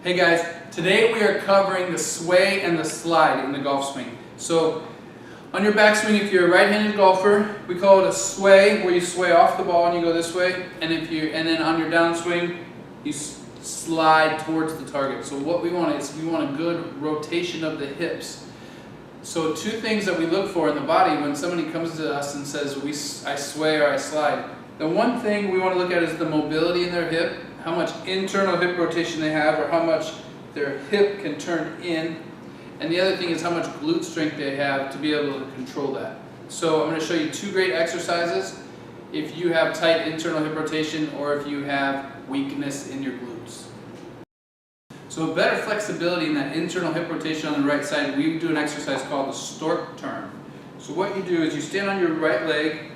Hey guys, today we are covering the sway and the slide in the golf swing. So on your backswing, if you're a right-handed golfer, we call it a sway, where you sway off the ball and you go this way, and then on your downswing, you slide towards the target. So what we want is we want a good rotation of the hips. So two things that we look for in the body when somebody comes to us and says I sway or I slide. The one thing we want to look at is the mobility in their hip, how much internal hip rotation they have or how much their hip can turn in. And the other thing is how much glute strength they have to be able to control that. So I'm going to show you two great exercises if you have tight internal hip rotation or if you have weakness in your glutes. So better flexibility in that internal hip rotation on the right side, we do an exercise called the Stork Term. So what you do is you stand on your right leg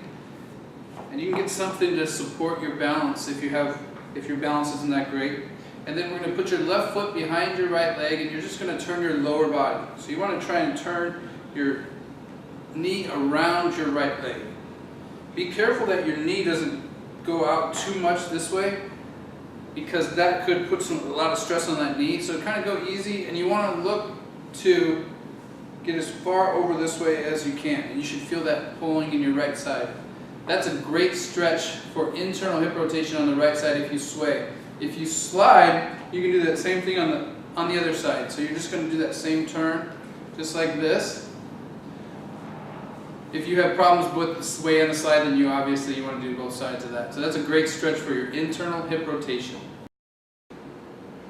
and you can get something to support your balance if your balance isn't that great. And then we're going to put your left foot behind your right leg and you're just going to turn your lower body. So you want to try and turn your knee around your right leg. Be careful that your knee doesn't go out too much this way, because that could put a lot of stress on that knee. So kind of go easy, and you want to look to get as far over this way as you can. And you should feel that pulling in your right side. That's a great stretch for internal hip rotation on the right side if you sway. If you slide, you can do that same thing on the other side. So you're just going to do that same turn, just like this. If you have problems with the sway and the slide, then you want to do both sides of that. So that's a great stretch for your internal hip rotation.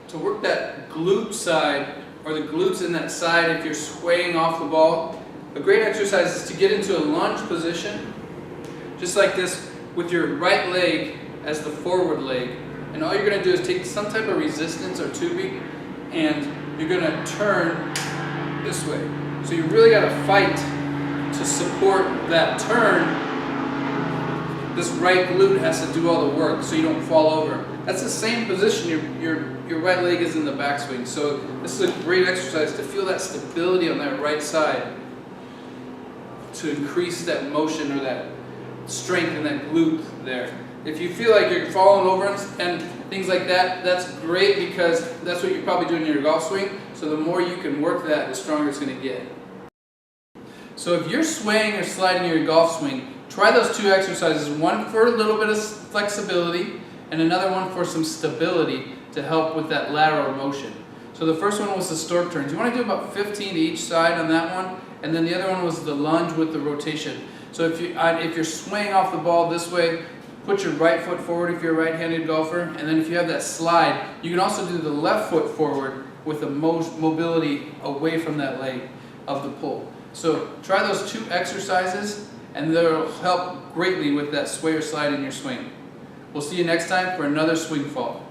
To work that glute side, or the glutes in that side if you're swaying off the ball, a great exercise is to get into a lunge position, just like this, with your right leg as the forward leg. And all you're going to do is take some type of resistance or tubing, and you're going to turn this way. So you really got to fight to support that turn. This right glute has to do all the work so you don't fall over. That's the same position your right leg is in the backswing. So this is a great exercise to feel that stability on that right side, to increase that motion or that strength in that glute there. If you feel like you're falling over and things like that, that's great, because that's what you're probably doing in your golf swing. So the more you can work that, the stronger it's going to get. So if you're swaying or sliding your golf swing, try those two exercises, one for a little bit of flexibility and another one for some stability to help with that lateral motion. So the first one was the stork turns. You want to do about 15 to each side on that one, and then the other one was the lunge with the rotation. So if you're swaying off the ball this way, put your right foot forward if you're a right-handed golfer, and then if you have that slide, you can also do the left foot forward with the most mobility away from that leg of the pull. So try those two exercises, and they'll help greatly with that sway or slide in your swing. We'll see you next time for another swing fall.